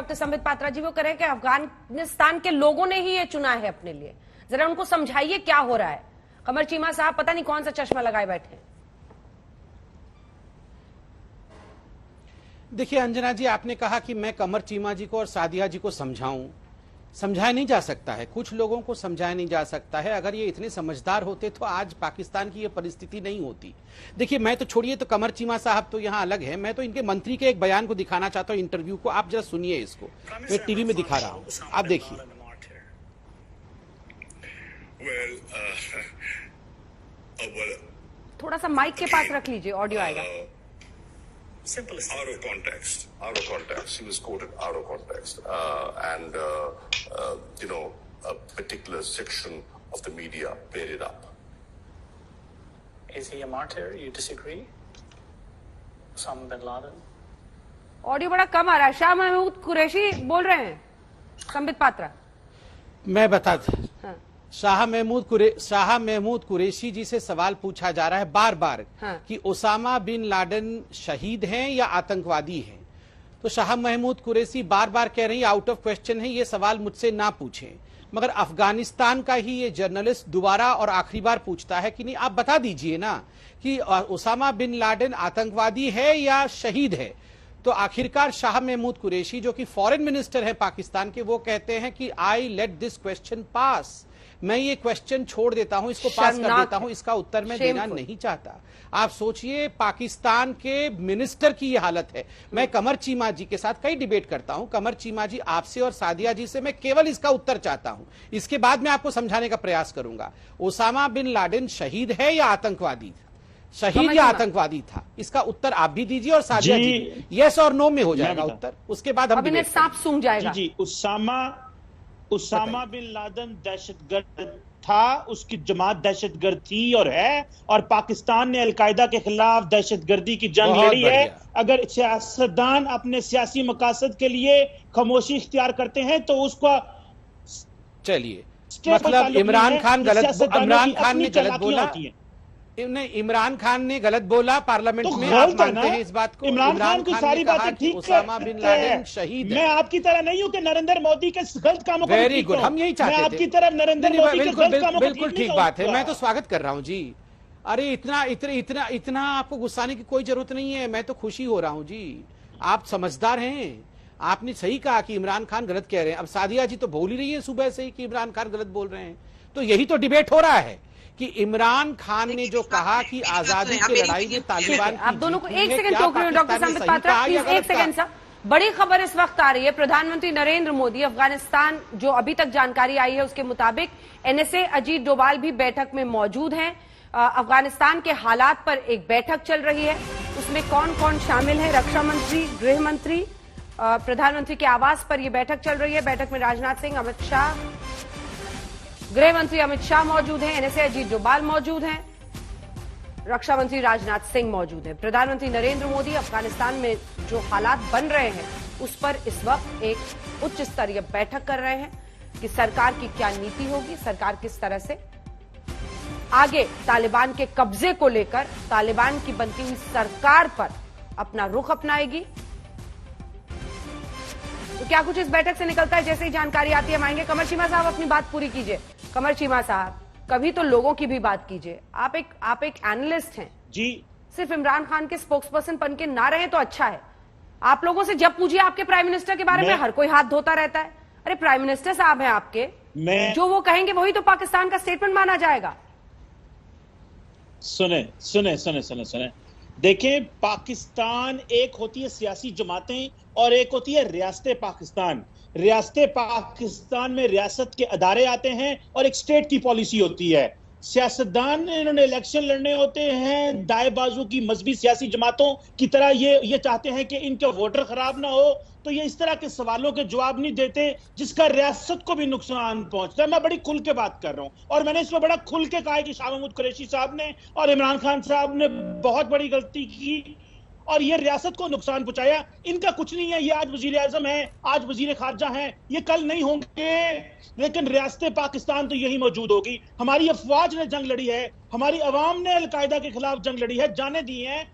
Doctor Sambit Patra जी वो कह रहे हैं कि अफगानिस्तान के लोगों ने ही ये चुना है अपने लिए। जरा उनको समझाइए क्या हो रहा है। कमर चीमा साहब पता नहीं कौन सा चश्मा लगाए बैठे हैं। देखिए अंजना जी, आपने कहा कि मैं कमर चीमा जी को और सादिया जी को समझाऊं। समझाया नहीं जा सकता है, कुछ लोगों को समझाया नहीं जा सकता है। अगर ये इतने समझदार होते तो आज पाकिस्तान की ये परिस्थिति नहीं होती। देखिए, मैं तो छोड़िए, तो कमर चीमा साहब तो यहाँ अलग है, मैं तो इनके मंत्री के एक बयान को दिखाना चाहता हूँ, इंटरव्यू को। आप जरा सुनिए इसको, मैं टीवी में दिखा रहा हूँ, आप देखिए। थोड़ा सा माइक के पास रख लीजिए, ऑडियो आएगा। Simplest. Out of context. Out of context. She was quoted out of context. A particular section of the media played it up. Is he a martyr? You disagree? Osama bin Laden? Audio बड़ा कम आ रहा है। शाह महमूद कुरैशी बोल रहे हैं, संबित पात्रा। मैं बता दूं, शाह महमूद कुरैशी जी से सवाल पूछा जा रहा है बार बार कि ओसामा बिन लादेन शहीद हैं या आतंकवादी हैं। तो शाह महमूद कुरैशी बार बार कह रही है आउट ऑफ क्वेश्चन है, ये सवाल मुझसे ना पूछें। मगर अफगानिस्तान का ही ये जर्नलिस्ट दोबारा और आखिरी बार पूछता है कि नहीं, आप बता दीजिए ना कि ओसामा बिन लादेन आतंकवादी है या शहीद है। तो आखिरकार शाह महमूद कुरैशी, जो कि फॉरेन मिनिस्टर है पाकिस्तान के, वो कहते हैं कि आई लेट दिस क्वेश्चन पास, मैं ये क्वेश्चन छोड़ देता हूं, इसको पास कर देता हूं, इसका उत्तर मैं देना नहीं चाहता। आप सोचिए, पाकिस्तान के मिनिस्टर की ये हालत है। मैं कमर चीमा जी के साथ कई डिबेट करता हूं। कमर चीमा जी, आपसे और सादिया जी से मैं केवल इसका उत्तर चाहता हूं, इसके बाद मैं आपको समझाने का प्रयास करूंगा। ओसामा बिन लादेन शहीद है या आतंकवादी? शहीद या आतंकवादी था? इसका उत्तर आप भी दीजिए और सादिया जी, यस और नो में हो जाएगा उत्तर, उसके बाद हम डिबेट सांप सूंघ जाएगा। जी, उसामा बिन लादेन दहशतगर्द था, उसकी जमात दहशतगर्द थी और है, और पाकिस्तान ने अलकायदा के खिलाफ दहशतगर्दी की जंग लड़ी है। अगर सियासतदान अपने सियासी मकासद के लिए खामोशी इख्तियार करते हैं तो उसका, चलिए, मतलब इमरान खान ने गलत बोला, इमरान खान ने गलत बोला पार्लियामेंट में, आप मानते हैं इस बात को? इमरान खान की सारी बातें ठीक ओसामा बिन लादेन शहीद है। मैं आपकी तरह नहीं हूं कि नरेंद्र मोदी के गलत कामों को वेरी गुड, हम यही चाहते थे। मैं आपकी तरह नरेंद्र मोदी के गलत कामों को बिल्कुल ठीक बात है, मैं तो स्वागत कर रहा हूं जी। अरे इतना आपको गुस्साने की कोई जरूरत नहीं है, मैं तो खुशी हो रहा हूं जी। आप समझदार हैं, आपने सही कहा कि इमरान खान गलत कह रहे हैं। अब सादिया जी तो बोल ही रही है सुबह से ही कि इमरान खान गलत बोल रहे हैं। तो यही तो डिबेट हो रहा है कि इमरान खान ने जो कहा कि आजादी की लड़ाई में तालिबान, आप दोनों को एक सेकंड टोक रहे हो डॉक्टर संबित पात्रा, प्लीज एक सेकंड सर। बड़ी खबर इस वक्त आ रही है, प्रधानमंत्री नरेंद्र मोदी, अफगानिस्तान जो अभी तक जानकारी आई है उसके मुताबिक एनएसए अजीत डोभाल भी बैठक में मौजूद हैं। अफगानिस्तान के हालात पर एक बैठक चल रही है, उसमें कौन कौन शामिल है? रक्षा मंत्री, गृह मंत्री, प्रधानमंत्री के आवास पर यह बैठक चल रही है। बैठक में राजनाथ सिंह, अमित शाह, गृह मंत्री अमित शाह मौजूद हैं, एनएसए अजीत डोभाल मौजूद हैं, रक्षा मंत्री राजनाथ सिंह मौजूद हैं। प्रधानमंत्री नरेंद्र मोदी अफगानिस्तान में जो हालात बन रहे हैं उस पर इस वक्त एक उच्च स्तरीय बैठक कर रहे हैं कि सरकार की क्या नीति होगी, सरकार किस तरह से आगे तालिबान के कब्जे को लेकर तालिबान की बनती हुई सरकार पर अपना रुख अपनाएगी। तो क्या कुछ इस बैठक से निकलता है? जैसे ही जानकारी आती है हम आएंगे। कमर चीमा साहब अपनी बात पूरी कीजिए। कमर चीमा साहब, कभी तो लोगों की भी बात कीजिए। आप एक एनालिस्ट हैं जी, सिर्फ इमरान खान के स्पोक्स पर्सन बन के ना रहे तो अच्छा है। आप लोगों से जब पूछिए आपके प्राइम मिनिस्टर के बारे में, हर कोई हाथ धोता रहता है। अरे प्राइम मिनिस्टर साहब हैं आपके, जो वो कहेंगे वही तो पाकिस्तान का स्टेटमेंट माना जाएगा। सुने, देखें, पाकिस्तान एक होती है सियासी जमातें और एक होती है रियासत पाकिस्तान। रियासत पाकिस्तान में रियासत के अदारे आते हैं और एक स्टेट की पॉलिसी होती है। सियासतदान इन्होंने इलेक्शन लड़ने होते हैं, दाएं बाजू की मजहबी सियासी जमातों की तरह ये चाहते हैं कि इनके वोटर खराब ना हो, तो ये इस तरह के सवालों के जवाब नहीं देते जिसका रियासत को भी नुकसान पहुंचता है। मैं बड़ी खुल के बात कर रहा हूं और मैंने इसमें बड़ा खुल के कहा है कि शाह महमूद कुरैशी साहब ने और इमरान खान साहब ने बहुत बड़ी गलती की और ये रियासत को नुकसान पहुंचाया। इनका कुछ नहीं है, ये आज वजीर आजम है, आज वजीर खारजा हैं, ये कल नहीं होंगे, लेकिन रियासत पाकिस्तान तो यही मौजूद होगी। हमारी अफवाज ने जंग लड़ी है, हमारी अवाम ने अलकायदा के खिलाफ जंग लड़ी है, जाने दी हैं,